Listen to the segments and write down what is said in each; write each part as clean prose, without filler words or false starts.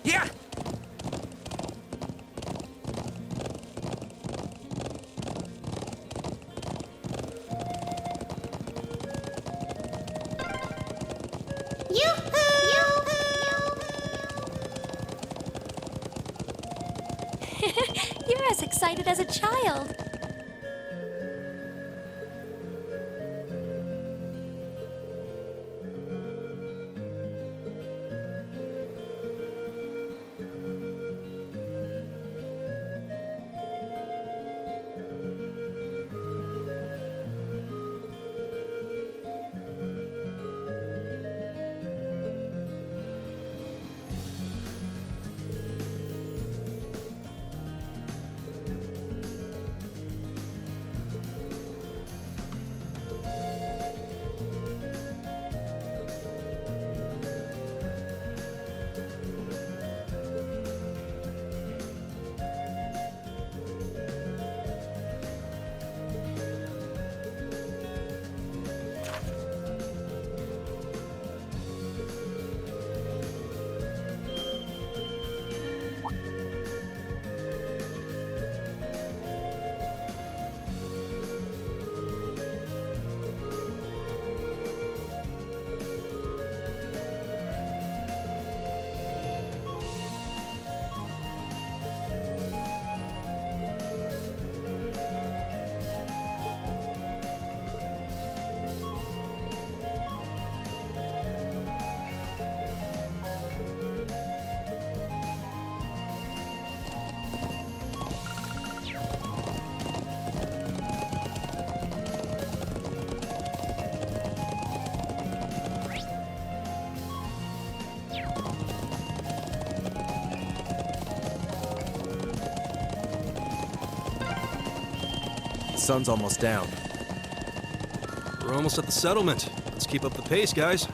Yeah! You're as excited as a child. The sun's almost down. We're almost at the settlement. Let's keep up the pace, guys.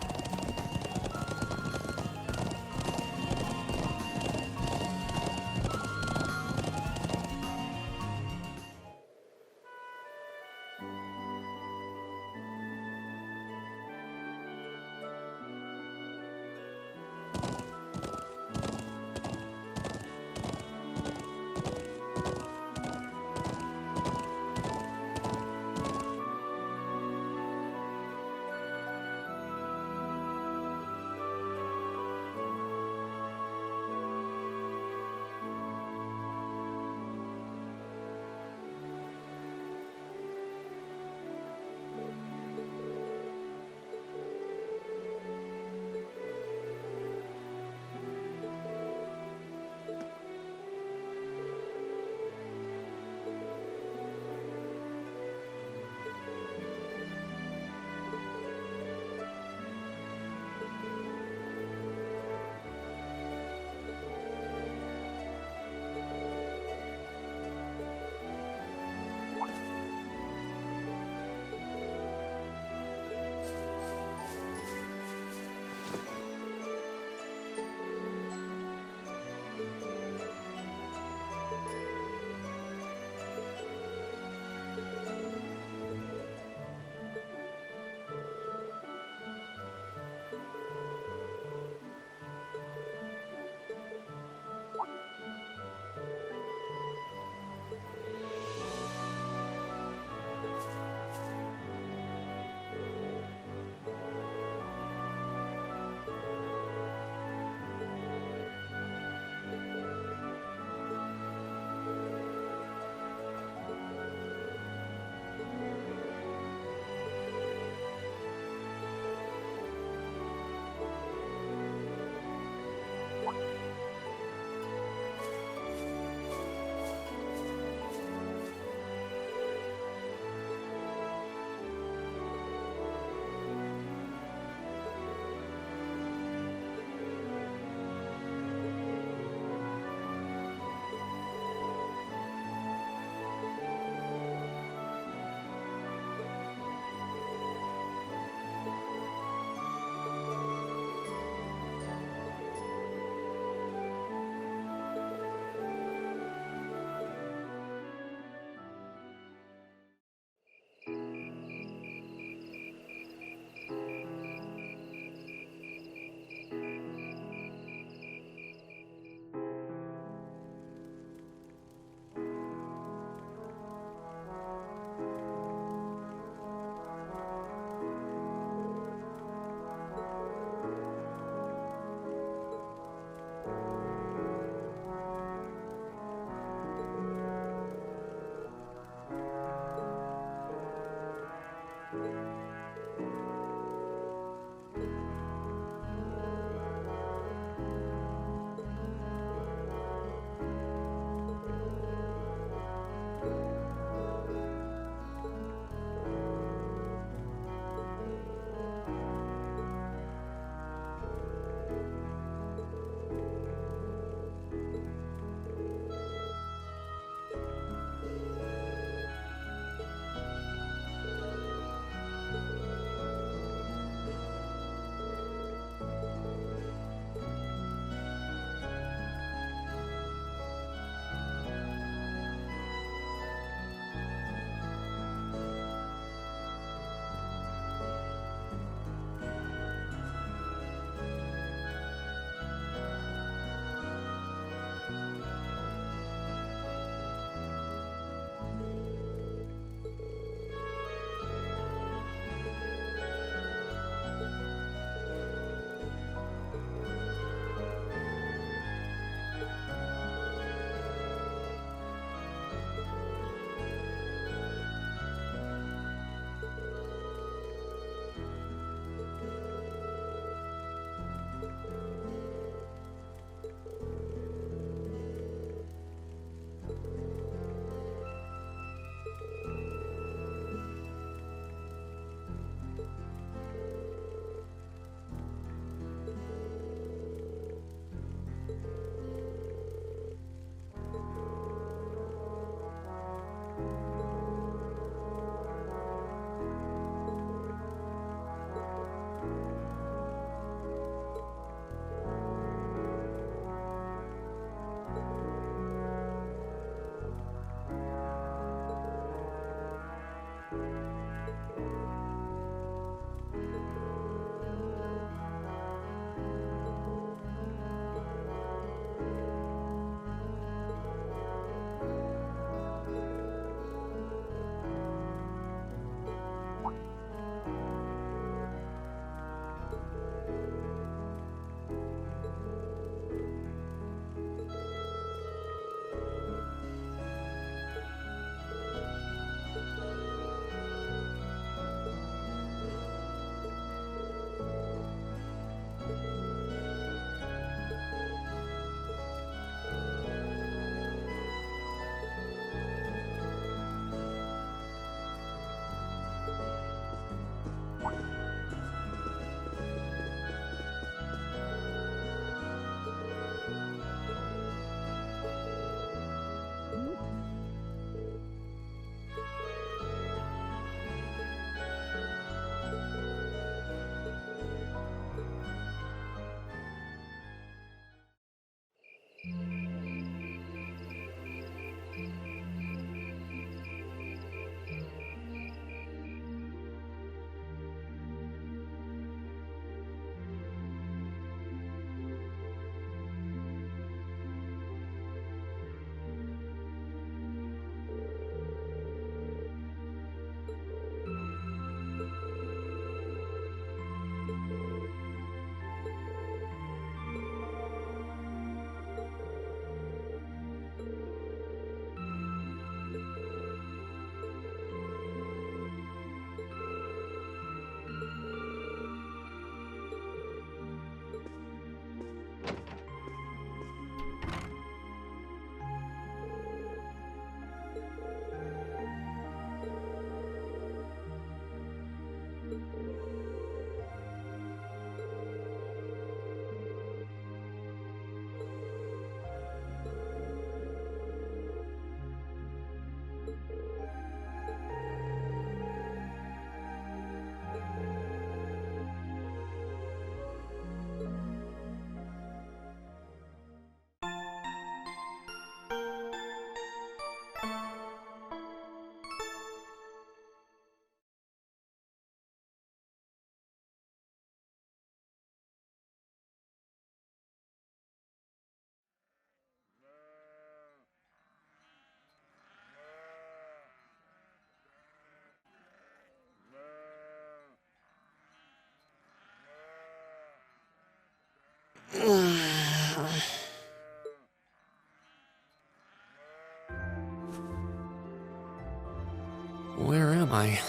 Where am I?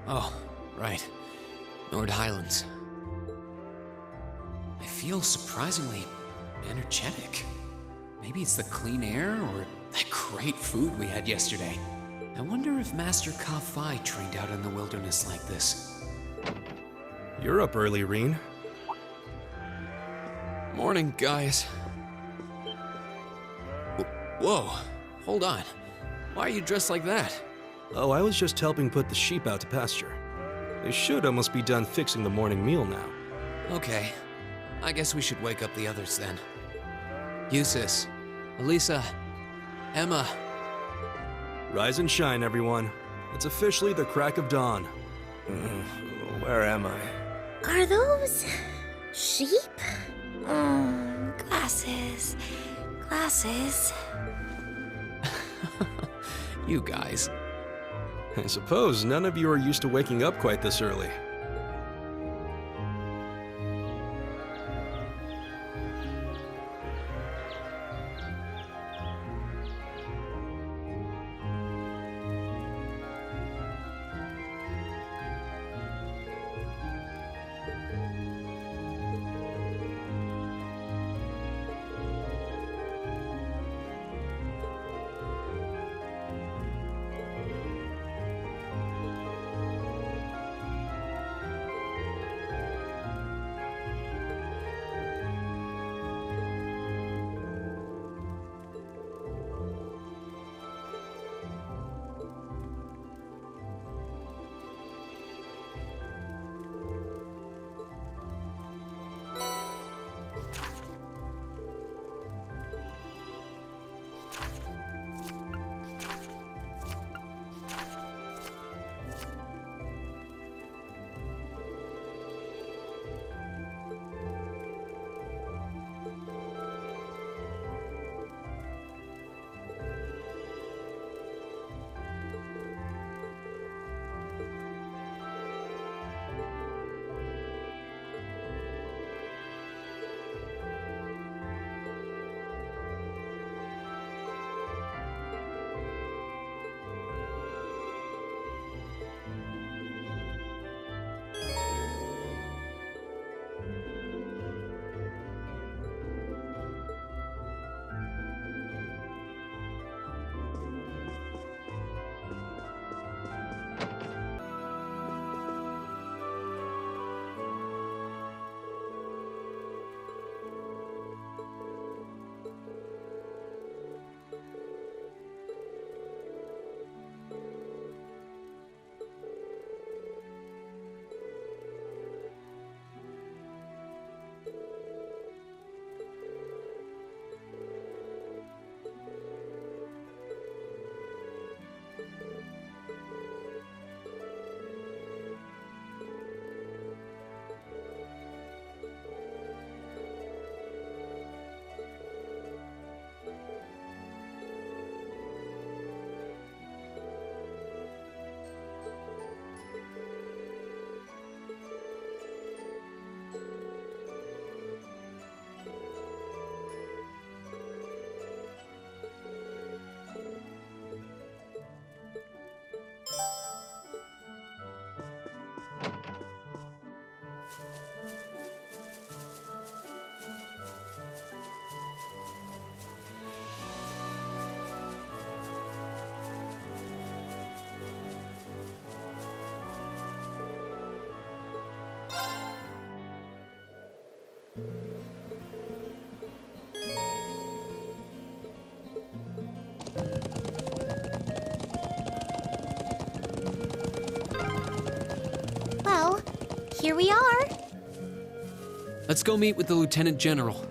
Oh, right. Nord Highlands. I feel surprisingly energetic. Maybe it's the clean air or that great food we had yesterday. I wonder if Master Ka-Fai trained out in the wilderness like this. You're up early, Reen. Morning, guys. Whoa, hold on. Why are you dressed like that? Oh, I was just helping put the sheep out to pasture. They should almost be done fixing the morning meal now. Okay, I guess we should wake up the others then. Eustace, Elisa, Emma. Rise and shine, everyone. It's officially the crack of dawn. Where am I? Are those sheep? Glasses. Glasses. You guys. I suppose none of you are used to waking up quite this early. Well, here we are. Let's go meet with the Lieutenant General.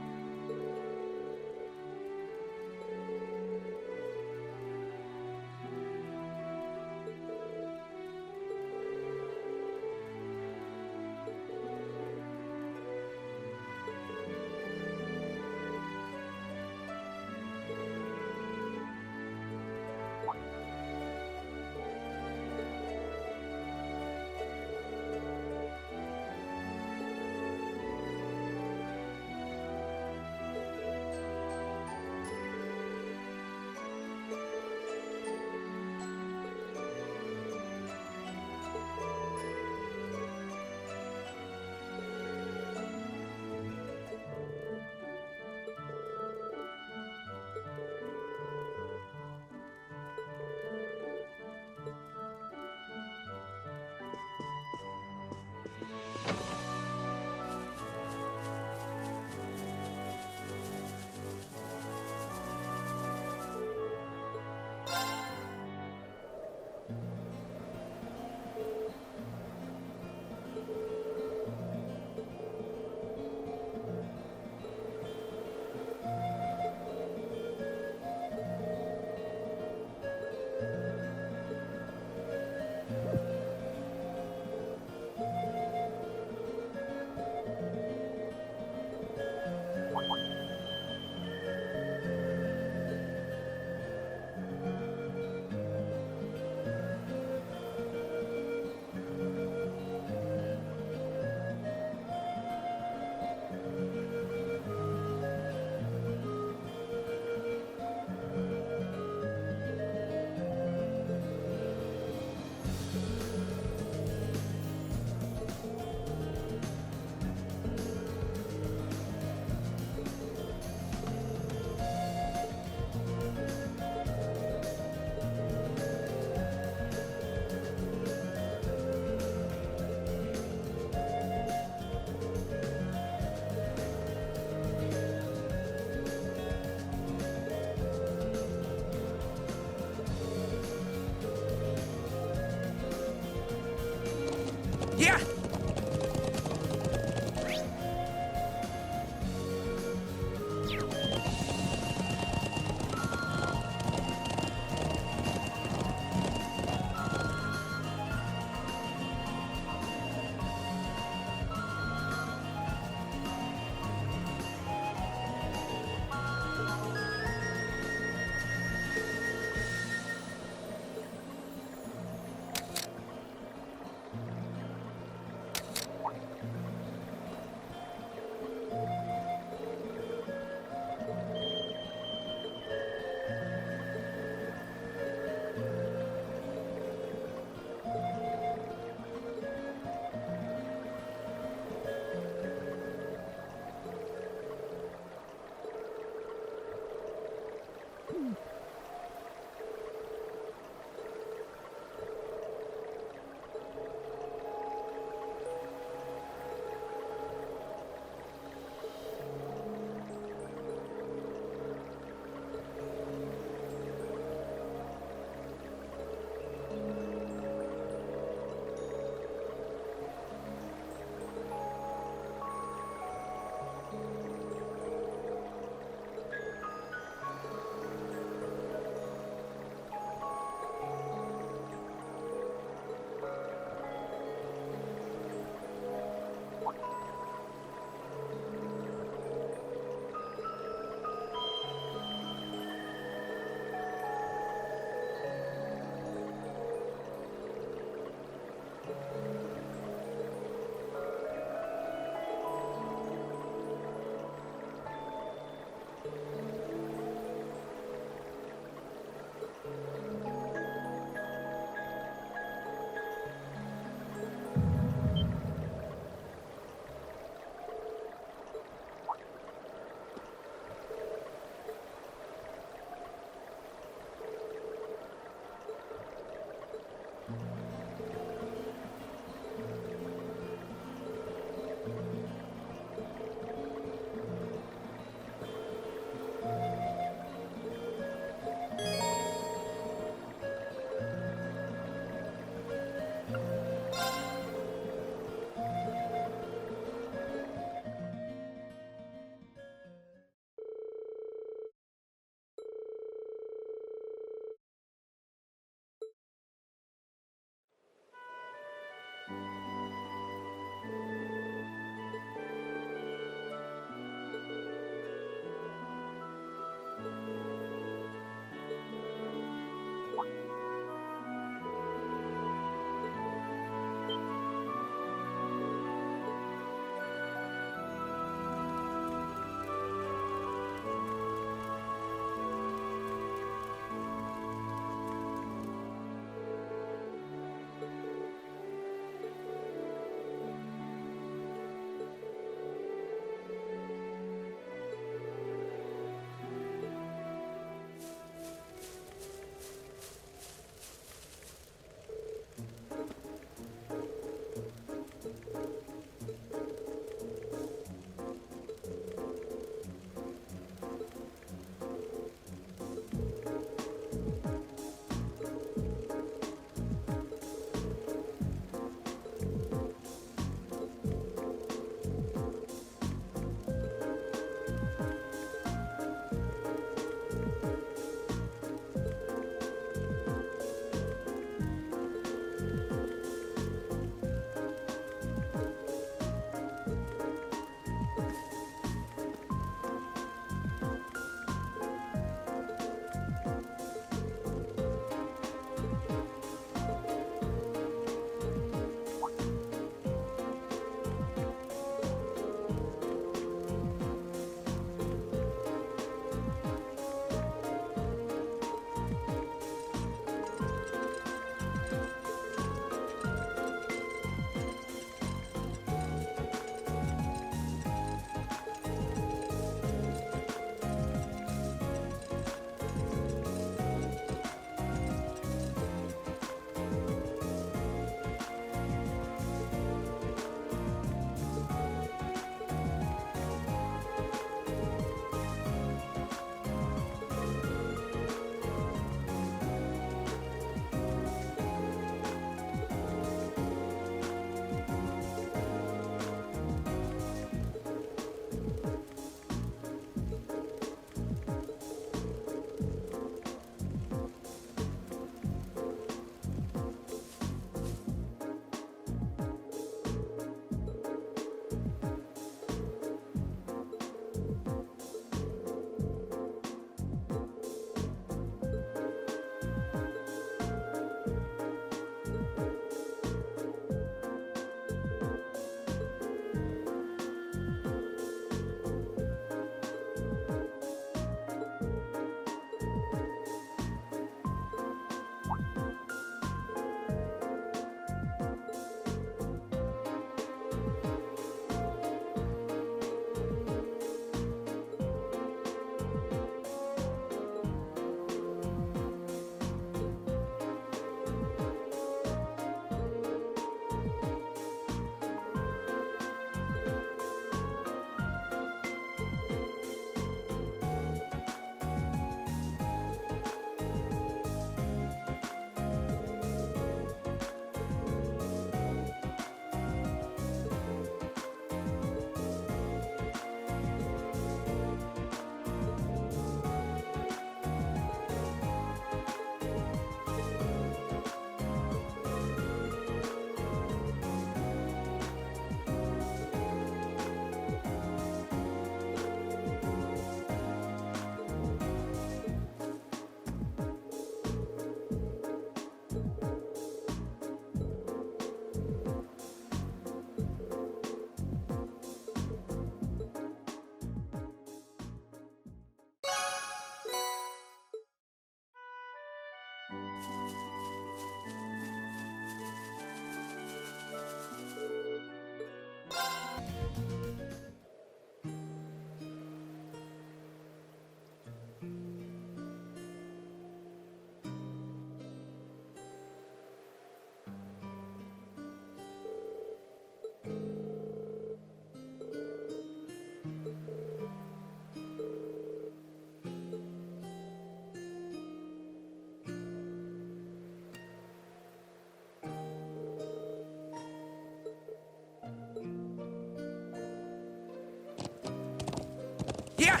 Yeah!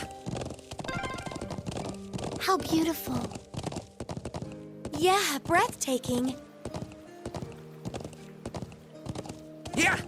How beautiful. Yeah, breathtaking. Yeah!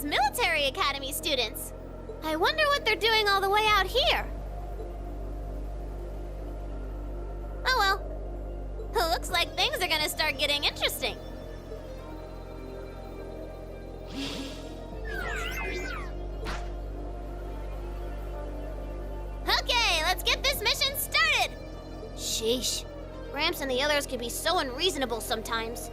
those military academy students. I wonder what they're doing all the way out here. Oh well. Looks like things are gonna start getting interesting. Okay, let's get this mission started! Sheesh. Gramps and the others can be so unreasonable sometimes.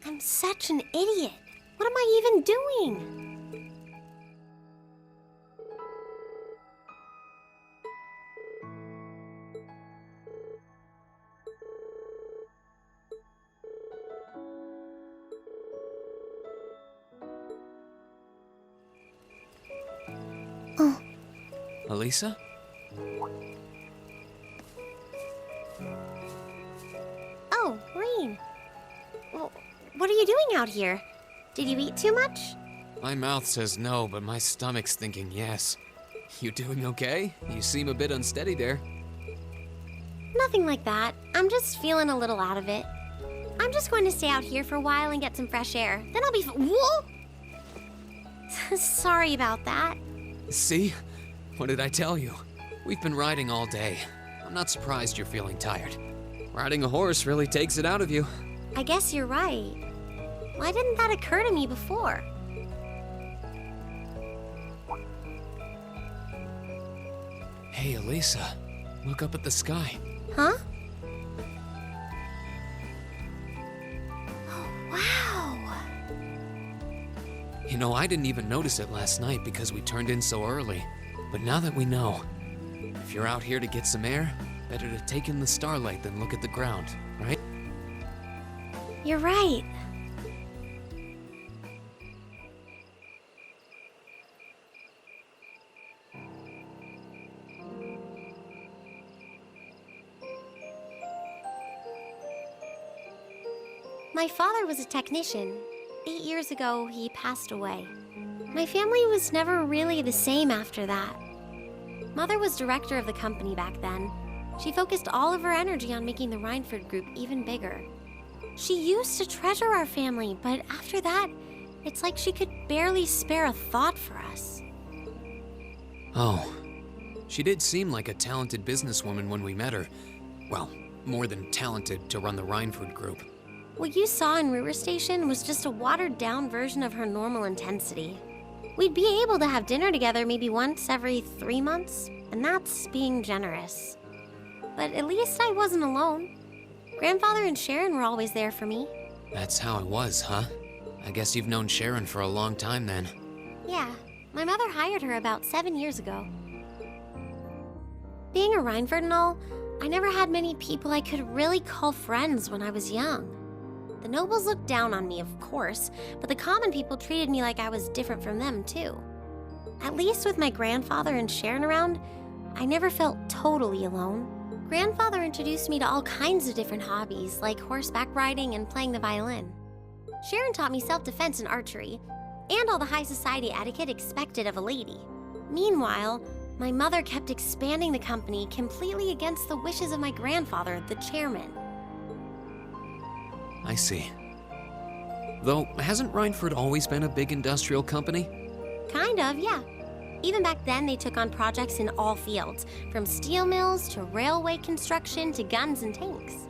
I'm such an idiot. What am I even doing? Elisa? Oh, Rean. Well, what are you doing out here? Did you eat too much? My mouth says no, but my stomach's thinking yes. You doing okay? You seem a bit unsteady there. Nothing like that. I'm just feeling a little out of it. I'm just going to stay out here for a while and get some fresh air. Then I'll be Whoa! Sorry about that. See? What did I tell you? We've been riding all day. I'm not surprised you're feeling tired. Riding a horse really takes it out of you. I guess you're right. Why didn't that occur to me before? Hey, Elisa. Look up at the sky. Huh? Oh, wow! You know, I didn't even notice it last night because we turned in so early. But now that we know, if you're out here to get some air, better to take in the starlight than look at the ground, right? You're right. My father was a technician. 8 years ago, he passed away. My family was never really the same after that. Mother was director of the company back then. She focused all of her energy on making the Rhineford group even bigger. She used to treasure our family, but after that, It's like she could barely spare a thought for us. Oh, she did seem like a talented businesswoman when we met her. Well, more than talented to run the Rhineford Group. What you saw in River Station was just a watered-down version of her normal intensity. We'd be able to have dinner together maybe once every 3 months, and that's being generous. But at least I wasn't alone. Grandfather and Sharon were always there for me. That's how it was, huh? I guess you've known Sharon for a long time then. Yeah, my mother hired her about 7 years ago. Being a Rhineford and all, I never had many people I could really call friends when I was young. The nobles looked down on me, of course, but the common people treated me like I was different from them, too. At least with my grandfather and Sharon around, I never felt totally alone. Grandfather introduced me to all kinds of different hobbies, like horseback riding and playing the violin. Sharon taught me self-defense and archery, and all the high society etiquette expected of a lady. Meanwhile, my mother kept expanding the company completely against the wishes of my grandfather, the chairman. I see. Though, hasn't Rhineford always been a big industrial company? Kind of, yeah. Even back then, they took on projects in all fields, from steel mills to railway construction to guns and tanks.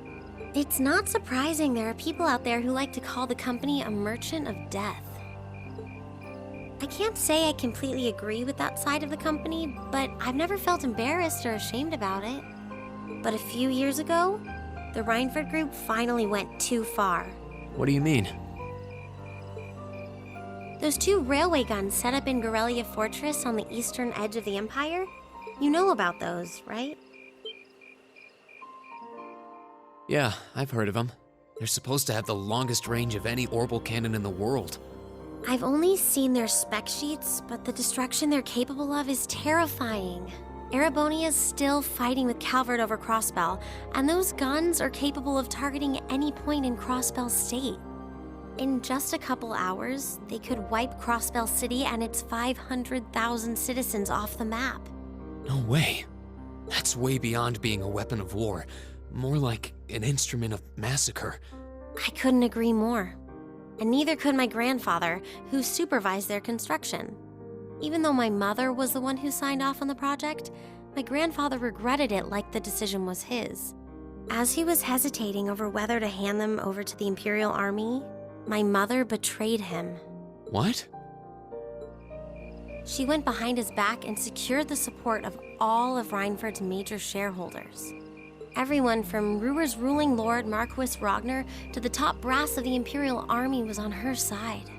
It's not surprising there are people out there who like to call the company a merchant of death. I can't say I completely agree with that side of the company, but I've never felt embarrassed or ashamed about it. But a few years ago, the Rhineford Group finally went too far. What do you mean? Those 2 railway guns set up in Gorelia Fortress on the eastern edge of the Empire? You know about those, right? Yeah, I've heard of them. They're supposed to have the longest range of any orbital cannon in the world. I've only seen their spec sheets, but the destruction they're capable of is terrifying. Erebonia's still fighting with Calvert over Crossbell, and those guns are capable of targeting any point in Crossbell State. In just a couple hours, they could wipe Crossbell City and its 500,000 citizens off the map. No way. That's way beyond being a weapon of war. More like an instrument of massacre. I couldn't agree more. And neither could my grandfather, who supervised their construction. Even though my mother was the one who signed off on the project, my grandfather regretted it like the decision was his. As he was hesitating over whether to hand them over to the Imperial Army, my mother betrayed him. What? She went behind his back and secured the support of all of Rhineford's major shareholders. Everyone from Ruhr's ruling lord Marquis Ragnar to the top brass of the Imperial Army was on her side.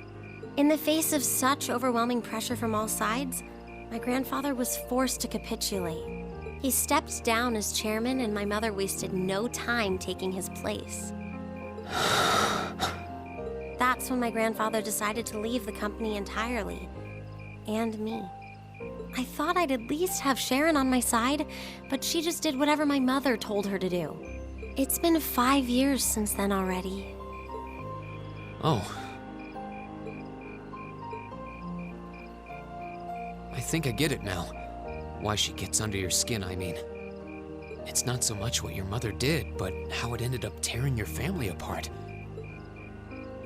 In the face of such overwhelming pressure from all sides, my grandfather was forced to capitulate. He stepped down as chairman, and my mother wasted no time taking his place. That's when my grandfather decided to leave the company entirely. And me. I thought I'd at least have Sharon on my side, but she just did whatever my mother told her to do. It's been 5 years since then already. Oh. I think I get it now. Why she gets under your skin, I mean. It's not so much what your mother did, but how it ended up tearing your family apart.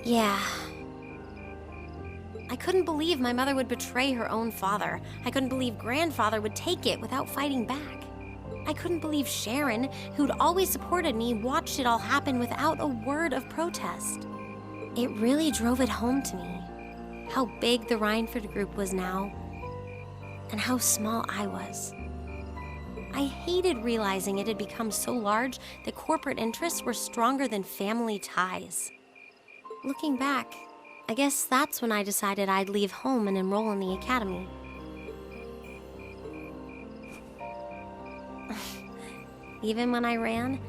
Yeah. I couldn't believe my mother would betray her own father. I couldn't believe grandfather would take it without fighting back. I couldn't believe Sharon, who'd always supported me, watched it all happen without a word of protest. It really drove it home to me, how big the Rhineford Group was now, and how small I was. I hated realizing it had become so large that corporate interests were stronger than family ties. Looking back, I guess that's when I decided I'd leave home and enroll in the academy. Even when I ran,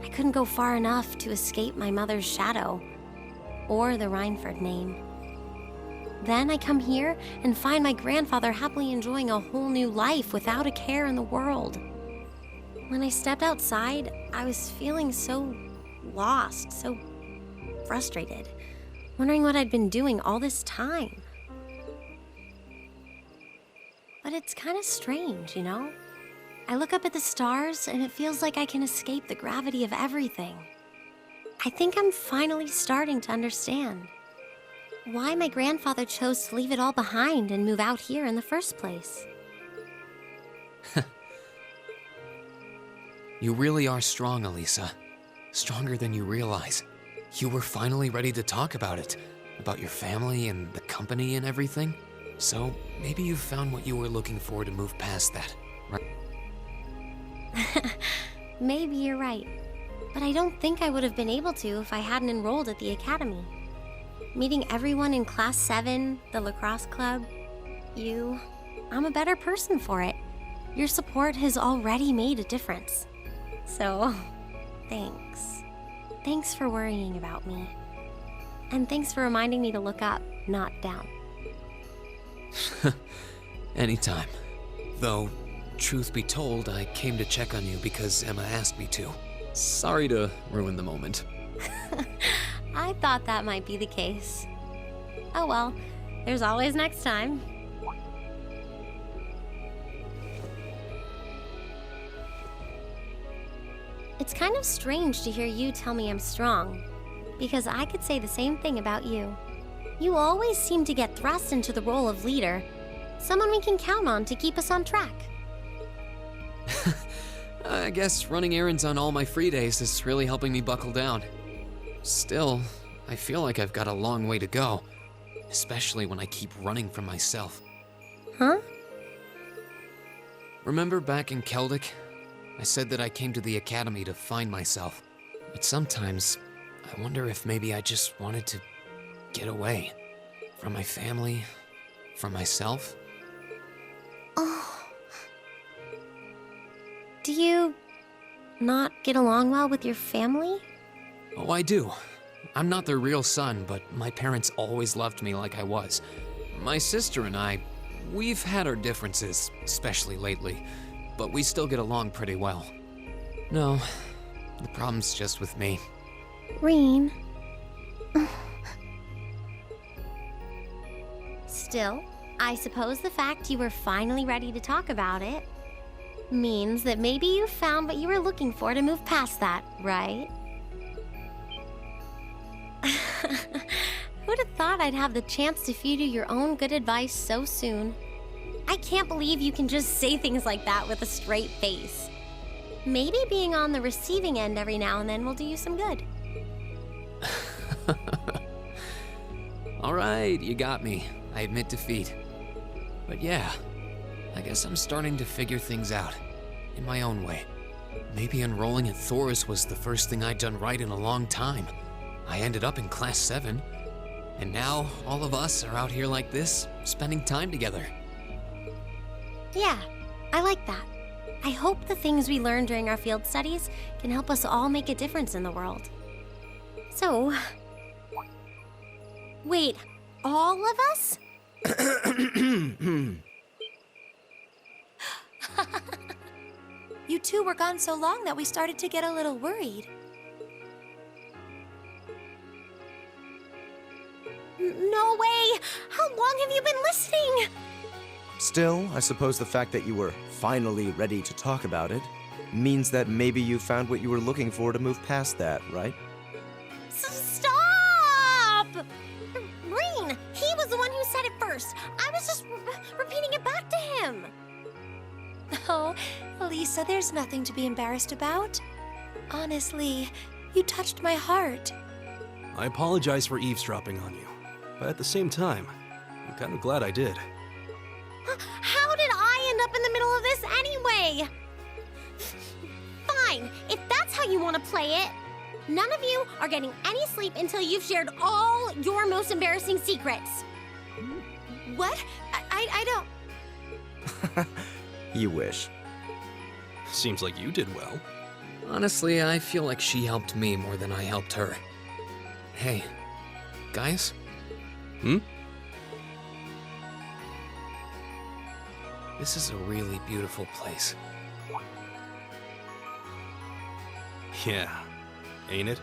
I couldn't go far enough to escape my mother's shadow, or the Rhineford name. Then I come here and find my grandfather happily enjoying a whole new life without a care in the world. When I stepped outside, I was feeling so lost, so frustrated, wondering what I'd been doing all this time. But it's kind of strange, you know? I look up at the stars and it feels like I can escape the gravity of everything. I think I'm finally starting to understand. why my grandfather chose to leave it all behind and move out here in the first place. You really are strong, Elisa. Stronger than you realize. You were finally ready to talk about it. About your family and the company and everything. So, maybe you found what you were looking for to move past that, right? Maybe you're right. But I don't think I would have been able to if I hadn't enrolled at the academy. Meeting everyone in Class 7, the lacrosse club, you, I'm a better person for it. Your support has already made a difference. So, thanks. Thanks for worrying about me. And thanks for reminding me to look up, not down. Anytime. Though, truth be told, I came to check on you because Emma asked me to. Sorry to ruin the moment. I thought that might be the case. Oh well, there's always next time. It's kind of strange to hear you tell me I'm strong, because I could say the same thing about you. You always seem to get thrust into the role of leader, someone we can count on to keep us on track. I guess running errands on all my free days is really helping me buckle down. Still, I feel like I've got a long way to go, especially when I keep running from myself. Huh? Remember back in Keldic? I said that I came to the academy to find myself. But sometimes, I wonder if maybe I just wanted to get away. From my family, from myself. Oh. Do you not get along well with your family? Oh, I do. I'm not their real son, but my parents always loved me like I was. My sister and I, we've had our differences, especially lately, but we still get along pretty well. No, the problem's just with me. Rean. Still, I suppose the fact you were finally ready to talk about it means that maybe you found what you were looking for to move past that, right? Who'd have thought I'd have the chance to feed you your own good advice so soon? I can't believe you can just say things like that with a straight face. Maybe being on the receiving end every now and then will do you some good. All right, you got me. I admit defeat. But yeah, I guess I'm starting to figure things out. In my own way. Maybe enrolling at Thor's was the first thing I'd done right in a long time. I ended up in Class 7. And now, all of us are out here like this, spending time together. Yeah, I like that. I hope the things we learned during our field studies can help us all make a difference in the world. So... Wait, all of us? You two were gone so long that we started to get a little worried. No way! How long have you been listening? Still, I suppose the fact that you were finally ready to talk about it means that maybe you found what you were looking for to move past that, right? Stop! Rean, he was the one who said it first. I was just repeating it back to him. Oh, Elisa, there's nothing to be embarrassed about. Honestly, you touched my heart. I apologize for eavesdropping on you, but at the same time, I'm kind of glad I did. How did I end up in the middle of this anyway? Fine, if that's how you want to play it. None of you are getting any sleep until you've shared all your most embarrassing secrets. What? I don't... You wish. Seems like you did well. Honestly, I feel like she helped me more than I helped her. Hey, guys? This is a really beautiful place. Yeah, ain't it?